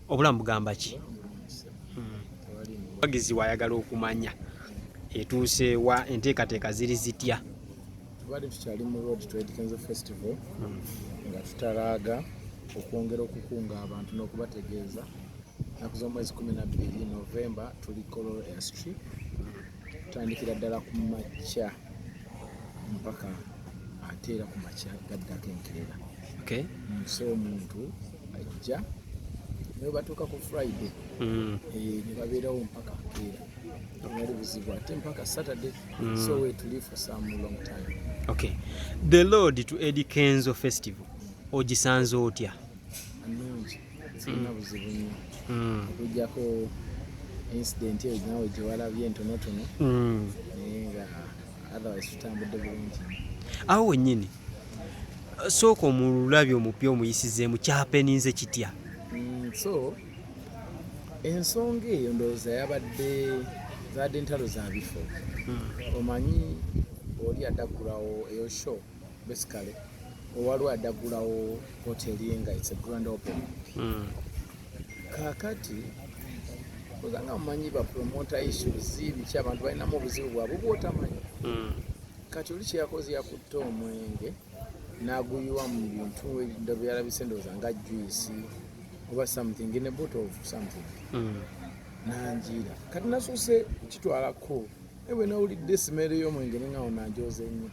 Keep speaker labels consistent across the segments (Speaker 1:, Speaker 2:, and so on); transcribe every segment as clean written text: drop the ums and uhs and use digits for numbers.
Speaker 1: Obulamu bugamba ki? Abagizi wayagala okumanya etuuse wa enteekateeka ziri zitya?
Speaker 2: Tubadde tukyali mu Road to Eddy Kenzo Festival nga tutalaaga okwongera okukunga abantu n'okubategeeza ennaku z'omwezi 12 November tuli Coral Airstrip tutandikira ddala ku makya mpaka ate era ku makya gaddako enkerera. So omuntu ajja naye batuuka ku Friday ne babeerawo mpaka nkeera wali buzibu ate mpaka Saturday. So we to live for some long time.
Speaker 1: The Road to Eddy Kenzo Festival ogisanze otya?
Speaker 2: Annungi sirina buzibu nnyo okuggyako incident eyo naawe gye walabye entonotono naye nga otherwise tutambudde bulungi.
Speaker 1: Awo wennyini sooka omulabye omupya omuyisizeemu kyapeninze kitya?
Speaker 2: So ensonga eyo ndowooza zabadde ntalo za bifo. Omanyi oli adaggulawo eyo show basically owaliwo adaggulawo hoteli nga it's a grand opening. Kakati ozanga omanyi ba promoter issues biki abantu balinamu obuzibu bwabwe bwotamanyi. Kati oli kyeyakoze yakutta omwenge n'aguyiwa mu bintu byalabise ndowooza nga juice oba something in a bottle of something. Nanjira kati nasuuse kitwalako ewe nawulidde simere y'omwenge nengawo nanjoze nnyo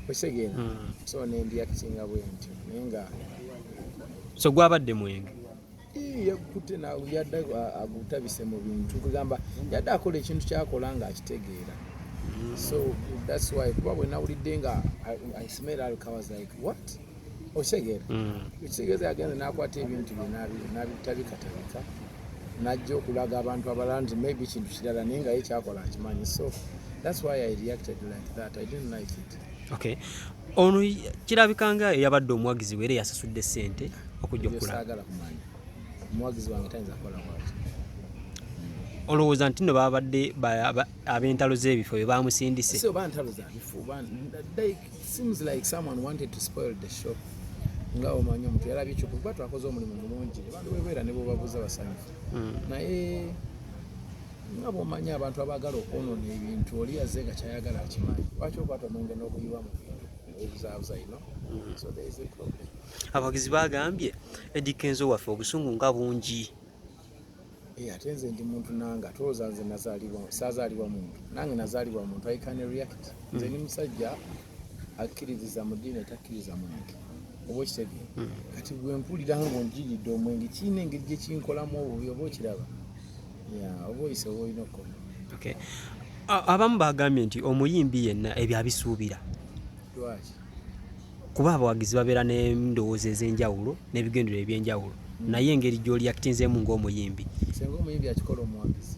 Speaker 2: okisegeera. So nendiyakitinga bwe ntyo naye nga
Speaker 1: so gwabadde mwenge
Speaker 2: yakutte yadde agutabise mu bintu kugamba yadde akola ekintu kyakola nga akitegeera. So that's why kuba bwe nawulidde nga I smell alcohol was like what okisegeera. Ekitegeeza yagenda n'akwata ebintu bye n'abitabikatabika n'ajja okulaga abantu abalala nti maybe kintu kirala naye nga ye kyakola akimanyi. So that's why I reacted like that. I didn't like it.
Speaker 1: Ono kirabika nga yabadde omuwagizi wera yasasudde ssente okujja okulaga.
Speaker 2: Saagala kumanya omuwagizi wange tayinza kukola bwati.
Speaker 1: Olowooza nti nno babadde ab'entalo z'ebifo bye bamusindise?
Speaker 2: So bantalo za bifo seems like someone wanted to spoil the show. Nga omanyi omuntu yalabye ekyo kuba twakoze omulimu mulungi abantu bebeera ne bobabuza basanyufu naye nga bw'omanyi abantu abaagala okwonoona ebintu oli yazze nga kyayagala akimanyi lwaki okwata omwenge n'okuyiwa mu bintu ebuzaabuza ino. So there is a problem.
Speaker 1: Abagizi bagambye Eddy Kenzo waffe obusungu nga bungi.
Speaker 2: Ate nze ndi muntu nange atolooza nze saazaalibwa muntu nange nazaalibwa muntu. I can react. Nze ni musajja akkiririza mu ddiini etakkiriza mwenge oba okitegeera. Kati bwe mpulira ng'onjiridde omwenge kirina engeri gye kinkolamu obubi oba okiraba oba oyise oba olina okukoma.
Speaker 1: Abamu bagambye nti omuyimbi yenna ebyo abisuubira.
Speaker 2: Lwaki?
Speaker 1: Kuba abawagizi babeera n'endowooza ez'enjawulo n'ebigendero eby'enjawulo naye engeri gy'oli yakitinzeemu ng'omuyimbi.
Speaker 2: Singa omuyimbi akikola omuwagizi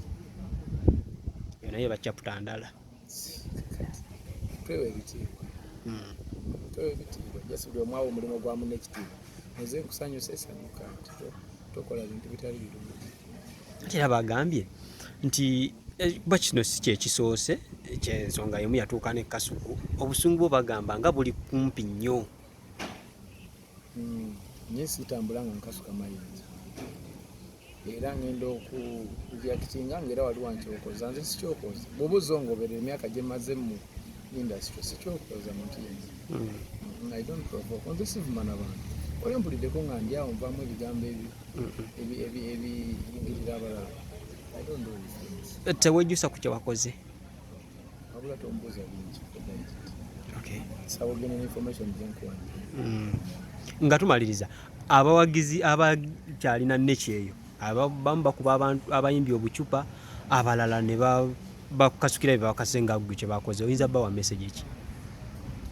Speaker 1: yo naye bakyaputa ndala.
Speaker 2: Twewe ebitiibwa. Twewe ebitiibwa jasi buli omu awo omulimu gwa munne ekitiibwa. Nze nkusanyusa esanyuka nti tokola bintu bitali birungi.
Speaker 1: Ate era bagambye nti kuba kino si kyekisoose ky'ensonga y'emu yatuuka ne Kasuku obusungu bwo bagamba nga buli kumpi nnyo.
Speaker 2: Nye sitambula nga nkasuka mayinza era ngenda okujakitinga ngera waliwo nkyokoza nze sikyokoza bw'oba ozongoberera emyaka gye maze mu industry sikyokoza muntu yenza. I don't provoke nze sivumana bantu oli mpuliddeko nga ndi awo nvaamu ebigambo ebiyingirira abalala. I don't do these things.
Speaker 1: Tewejjusa ku kye wakoze?
Speaker 2: Wabula tombuuza bingi sabogena information gyenkuwadde.
Speaker 1: Nga tumaliriza abawagizi abakyalina nekyeyo abamu bakuba abantu abayimbi obucupa abalala ne bakasukira bye bakase nga gwe kye bakoze oyinza bawa message ki?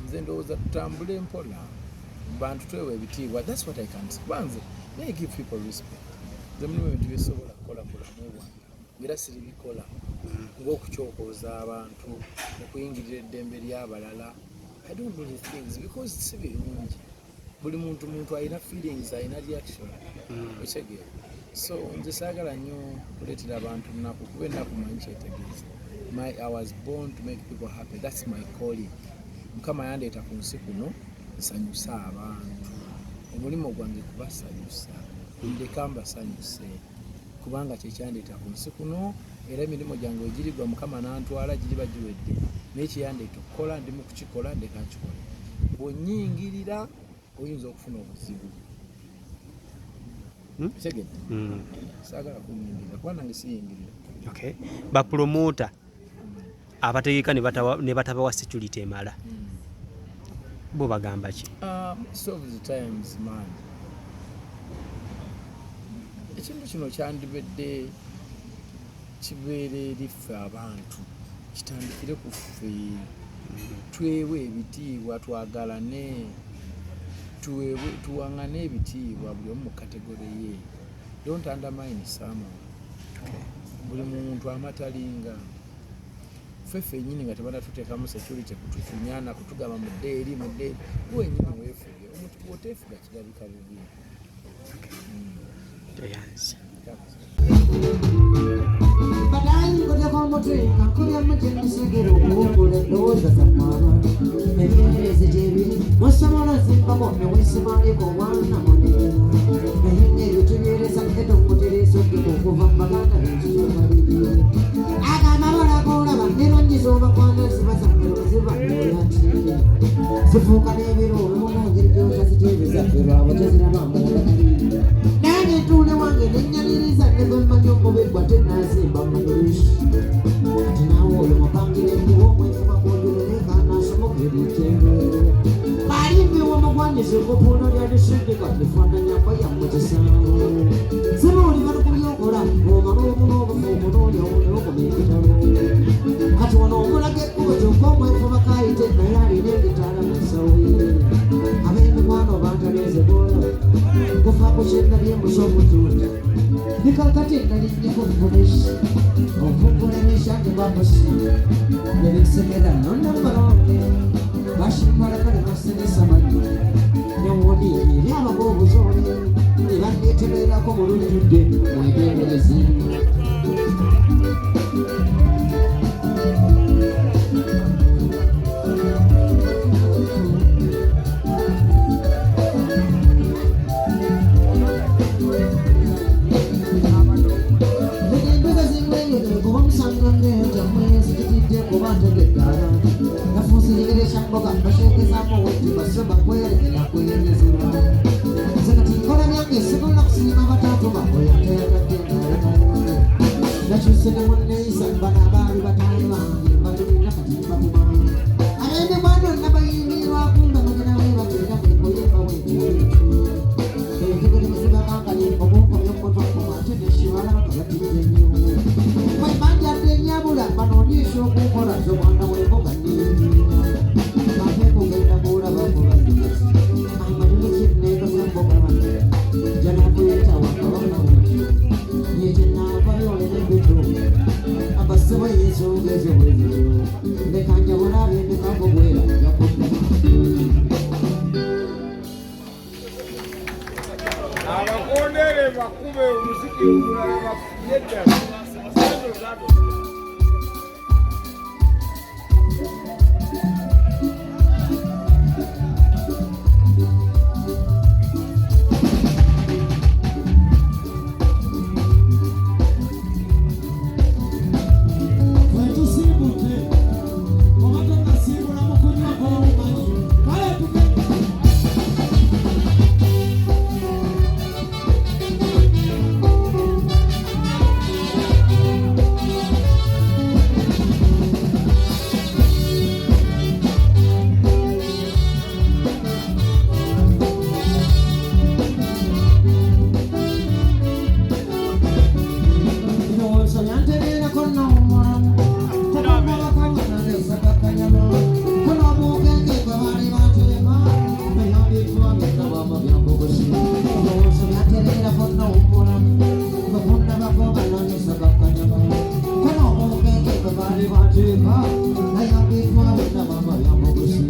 Speaker 2: Nze ndowooza tutambule mpola bantu twewe ebitiibwa. That's what I can say. Banze may give people respect. Nze mulimu ebintu byesobola kukola mulamu bwange era siribikola ng'okukyokooza abantu okuyingirira eddembe ly'abalala. I don't do these things because si birungi. Buli muntu alina feelings, alina reaction. Okitegeera. So nze saagala nnyo kuleetera abantu nnaku kuba ennaku manyi kyetegeeza. I was born to make people happy. That's my calling. Mukama yandeeta ku nsi kuno nsanyusa abantu. Omulimu gwange kubasanyusa. Ndeka mbasanyuse. Kubanga kyekyandeeta ku nsi kuno era emirimu gyange egirigwa Mukama n'antwala giriba giwedde. Naye kyeyandeeta okukola ndi mu kukikola ndeka nkikola. Bw'onnyingirira oyinza okufuna obuzibu. Kitegeeza? Saagala kunnyingirira kuba nange siyingirira.
Speaker 1: Okay. Bapromota abategeka ne batabawa security emala. Bo bagamba ki?
Speaker 2: Most of the times man. Ekintu kino kyandibedde kibeere eri ffe abantu. Kitandikire ku ffe. Twewe ebitiibwa twagalane. Tuwaŋŋane ebitiibwa buli omu mu kategore ye. Don't undermine someone.
Speaker 1: Okay.
Speaker 2: Buli muntu amatalinga. Ffe nyini nga tebanatuteekamu security kututunyana kutugaba mu ddeeri wenyini weefuge. Omuntu bw'oteefuga kirabika bubi.
Speaker 1: Yes.
Speaker 3: bateekateeka naye ageetwala na mama yamugusi